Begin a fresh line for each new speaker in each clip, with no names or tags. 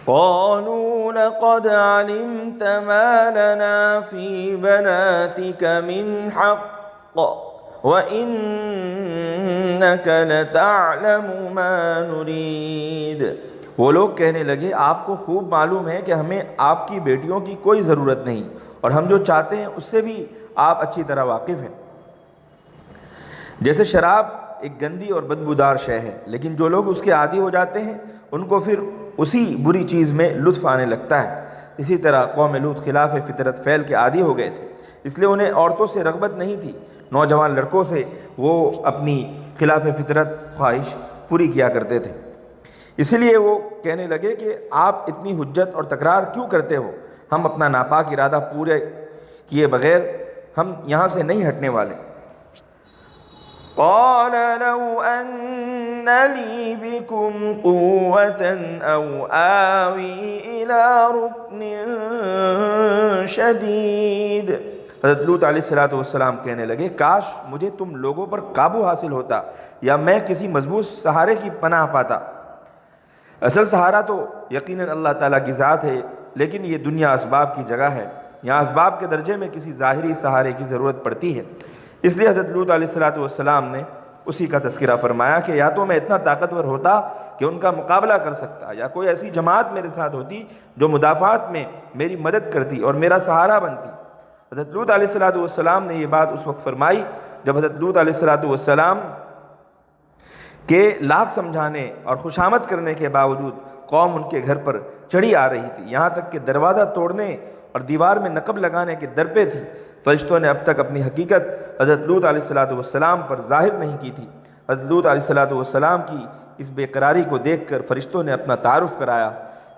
قالوا لقد علمت ما لنا في بناتك من حق وإنك لتعلم ما نريد۔ وہ لوگ کہنے لگے آپ کو خوب معلوم ہے کہ ہمیں آپ کی بیٹیوں کی کوئی ضرورت نہیں، اور ہم جو چاہتے ہیں اس سے بھی آپ اچھی طرح واقف ہیں۔ جیسے شراب ایک گندی اور بدبودار شے ہے، لیکن جو لوگ اس کے عادی ہو جاتے ہیں ان کو پھر اسی بری چیز میں لطف آنے لگتا ہے۔ اسی طرح قوم لوط خلاف فطرت فعل کے عادی ہو گئے تھے، اس لیے انہیں عورتوں سے رغبت نہیں تھی، نوجوان لڑکوں سے وہ اپنی خلاف فطرت خواہش پوری کیا کرتے تھے۔ اسی لیے وہ کہنے لگے کہ آپ اتنی حجت اور تکرار کیوں کرتے ہو؟ ہم اپنا ناپاک ارادہ پورے کیے بغیر ہم یہاں سے نہیں ہٹنے والے۔ قال لو ان لی بکم قوة او آوی الى رکن شدید۔ حضرت لوط علیہ السلام کہنے لگے کاش مجھے تم لوگوں پر قابو حاصل ہوتا یا میں کسی مضبوط سہارے کی پناہ پاتا۔ اصل سہارا تو یقیناً اللہ تعالیٰ کی ذات ہے، لیکن یہ دنیا اسباب کی جگہ ہے، یہاں اسباب کے درجے میں کسی ظاہری سہارے کی ضرورت پڑتی ہے۔ اس لیے حضرت لوط علیہ السلام نے اسی کا تذکرہ فرمایا کہ یا تو میں اتنا طاقتور ہوتا کہ ان کا مقابلہ کر سکتا، یا کوئی ایسی جماعت میرے ساتھ ہوتی جو مدافعات میں میری مدد کرتی اور میرا سہارا بنتی۔ حضرت لوط علیہ السلام نے یہ بات اس وقت فرمائی جب حضرت لوط علیہ السلام کہ لاکھ سمجھانے اور خوشامد کرنے کے باوجود قوم ان کے گھر پر چڑھی آ رہی تھی، یہاں تک کہ دروازہ توڑنے اور دیوار میں نقب لگانے کے در پہ تھی۔ فرشتوں نے اب تک اپنی حقیقت حضرت لوط علیہ السلام پر ظاہر نہیں کی تھی۔ حضرت لوط علیہ السلام کی اس بے قراری کو دیکھ کر فرشتوں نے اپنا تعارف کرایا۔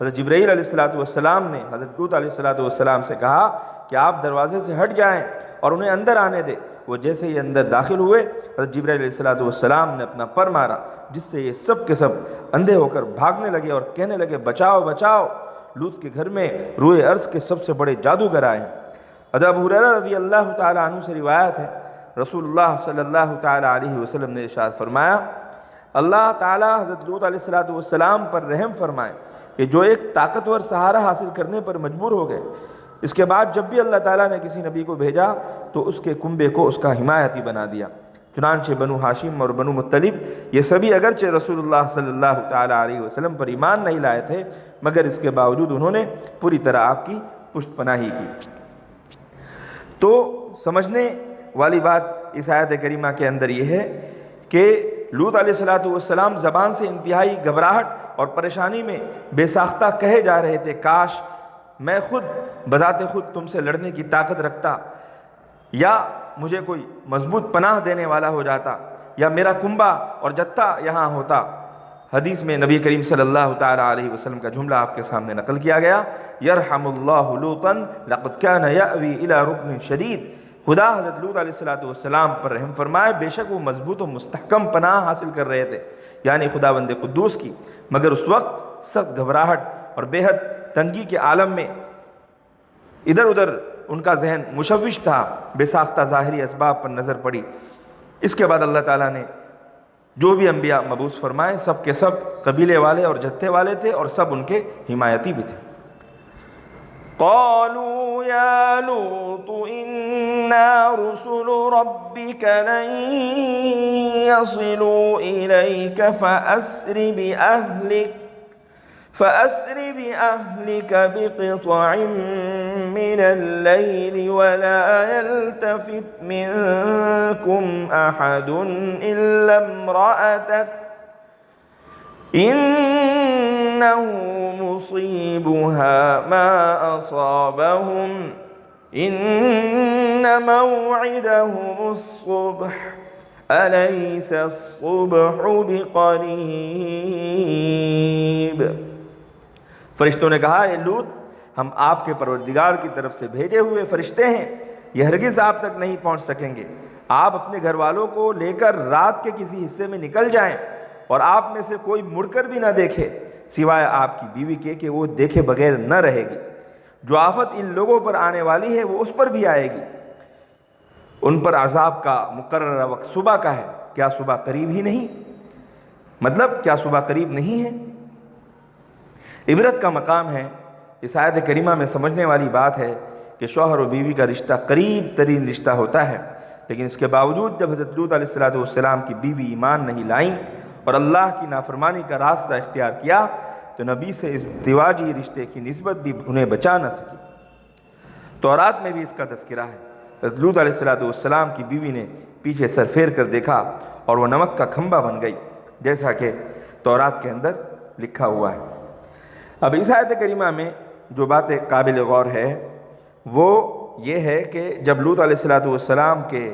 حضرت جبرائیل علیہ السلام نے حضرت لوط علیہ السلام سے کہا کہ آپ دروازے سے ہٹ جائیں اور انہیں اندر آنے دیں۔ وہ جیسے ہی اندر داخل ہوئے، حضرت جبرائیل علیہ السلام نے اپنا پر مارا، جس سے یہ سب کے سب اندھے ہو کر بھاگنے لگے اور کہنے لگے بچاؤ بچاؤ، لوط کے گھر میں روئے ارض کے سب سے بڑے جادوگر آئے ہیں۔ حضرت ابو ہریرہ رضی اللہ تعالیٰ عنہ سے روایت ہے، رسول اللہ صلی اللہ تعالیٰ علیہ وسلم نے ارشاد فرمایا اللہ تعالیٰ حضرت لوط علیہ السلام پر رحم فرمائے کہ جو ایک طاقتور سہارا حاصل کرنے پر مجبور ہو گئے، اس کے بعد جب بھی اللہ تعالیٰ نے کسی نبی کو بھیجا تو اس کے کنبے کو اس کا حمایتی بنا دیا۔ چنانچہ بنو ہاشم اور بنو مطلب یہ سبھی اگرچہ رسول اللہ صلی اللہ تعالیٰ علیہ وسلم پر ایمان نہیں لائے تھے، مگر اس کے باوجود انہوں نے پوری طرح آپ کی پشت پناہی کی۔ تو سمجھنے والی بات اس آیت کریمہ کے اندر یہ ہے کہ لوط علیہ السلام زبان سے انتہائی گھبراہٹ اور پریشانی میں بے ساختہ کہے جا رہے تھے کاش میں خود بذات خود تم سے لڑنے کی طاقت رکھتا، یا مجھے کوئی مضبوط پناہ دینے والا ہو جاتا، یا میرا کنبہ اور جتھا یہاں ہوتا۔ حدیث میں نبی کریم صلی اللہ تعالیٰ علیہ وسلم کا جملہ آپ کے سامنے نقل کیا گیا، یرحم اللہ لوطا لقد کان یأوی الی رکن شدید۔ خدا حضرت لوط علیہ السلام پر رحم فرمائے، بے شک وہ مضبوط و مستحکم پناہ حاصل کر رہے تھے، یعنی خداوند قدوس کی، مگر اس وقت سخت گھبراہٹ اور بے حد تنگی کے عالم میں ادھر ادھر ان کا ذہن مشوش تھا، بے ساختہ ظاہری اسباب پر نظر پڑی۔ اس کے بعد اللہ تعالیٰ نے جو بھی انبیاء مبعوث فرمائے سب کے سب قبیلے والے اور جتھے والے تھے اور سب ان کے حمایتی بھی تھے۔ قالوا یا لوط انا رسل ربک لن يصلوا الیک فأسر بأهلك بقطع من الليل ولا يلتفت منكم أحد إلا امرأتك إنه مصيبها ما أصابهم إن موعدهم الصبح أليس الصبح بقريب۔ فرشتوں نے کہا اے لوط ہم آپ کے پروردگار کی طرف سے بھیجے ہوئے فرشتے ہیں، یہ ہرگز آپ تک نہیں پہنچ سکیں گے۔ آپ اپنے گھر والوں کو لے کر رات کے کسی حصے میں نکل جائیں اور آپ میں سے کوئی مڑ کر بھی نہ دیکھے سوائے آپ کی بیوی کے کہ وہ دیکھے بغیر نہ رہے گی۔ جو آفت ان لوگوں پر آنے والی ہے وہ اس پر بھی آئے گی۔ ان پر عذاب کا مقررہ وقت صبح کا ہے، کیا صبح قریب ہی نہیں؟ مطلب کیا صبح قریب نہیں ہے؟ عبرت کا مقام ہے، اس آیت کریمہ میں سمجھنے والی بات ہے کہ شوہر و بیوی کا رشتہ قریب ترین رشتہ ہوتا ہے، لیکن اس کے باوجود جب حضرت لوط علیہ السلام کی بیوی ایمان نہیں لائیں اور اللہ کی نافرمانی کا راستہ اختیار کیا تو نبی سے اس ازدواجی رشتے کی نسبت بھی انہیں بچا نہ سکی۔ تورات میں بھی اس کا تذکرہ ہے۔ حضرت لوط علیہ السلام کی بیوی نے پیچھے سر پھیر کر دیکھا اور وہ نمک کا کھمبا بن گئی، جیسا کہ تورات کے اندر لکھا ہوا ہے۔ اب اس آیت کریمہ میں جو بات قابل غور ہے وہ یہ ہے کہ جب لوط علیہ السلام کے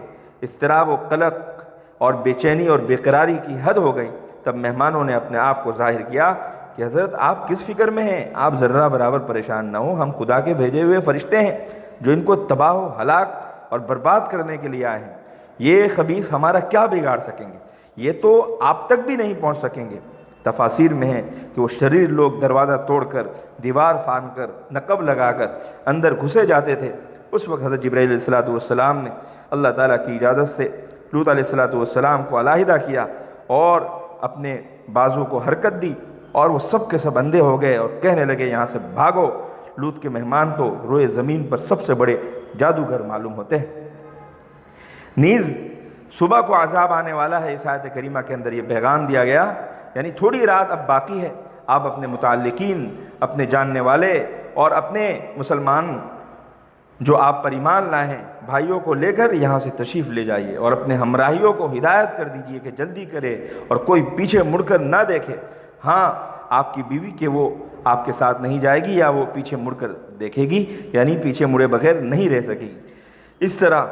اضطراب و قلق اور بے چینی اور بے قراری کی حد ہو گئی، تب مہمانوں نے اپنے آپ کو ظاہر کیا کہ حضرت آپ کس فکر میں ہیں، آپ ذرہ برابر پریشان نہ ہوں، ہم خدا کے بھیجے ہوئے فرشتے ہیں جو ان کو تباہ و ہلاک اور برباد کرنے کے لیے آئے ہیں۔ یہ خبیث ہمارا کیا بگاڑ سکیں گے، یہ تو آپ تک بھی نہیں پہنچ سکیں گے۔ تفاسیر میں ہے کہ وہ شریر لوگ دروازہ توڑ کر، دیوار پھاڑ کر، نقب لگا کر اندر گھسے جاتے تھے۔ اس وقت حضرت جبرائیل علیہ السلام نے اللہ تعالیٰ کی اجازت سے لوط علیہ السلام کو علیحدہ کیا اور اپنے بازو کو حرکت دی اور وہ سب کے سب اندھے ہو گئے اور کہنے لگے یہاں سے بھاگو، لوط کے مہمان تو روئے زمین پر سب سے بڑے جادوگر معلوم ہوتے ہیں۔ نیز صبح کو عذاب آنے والا ہے، اس آیت کریمہ کے اندر یہ پیغام دیا گیا، یعنی تھوڑی رات اب باقی ہے، آپ اپنے متعلقین، اپنے جاننے والے اور اپنے مسلمان جو آپ پر ایمان لائے ہیں بھائیوں کو لے کر یہاں سے تشریف لے جائیے اور اپنے ہمراہیوں کو ہدایت کر دیجئے کہ جلدی کرے اور کوئی پیچھے مڑ کر نہ دیکھے۔ ہاں آپ کی بیوی کہ وہ آپ کے ساتھ نہیں جائے گی یا وہ پیچھے مڑ کر دیکھے گی، یعنی پیچھے مڑے بغیر نہیں رہ سکے گی، اس طرح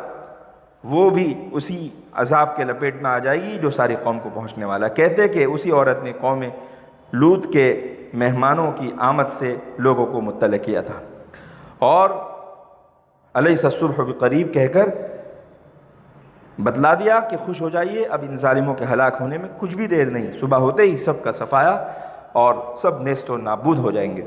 وہ بھی اسی عذاب کے لپیٹ میں آ جائے گی جو ساری قوم کو پہنچنے والا۔ کہتے کہ اسی عورت نے قوم لوط کے مہمانوں کی آمد سے لوگوں کو مطلع کیا تھا اور الیس الصبح بقریب کہہ کر بتلا دیا کہ خوش ہو جائیے، اب ان ظالموں کے ہلاک ہونے میں کچھ بھی دیر نہیں، صبح ہوتے ہی سب کا صفایا اور سب نیست و نابود ہو جائیں گے۔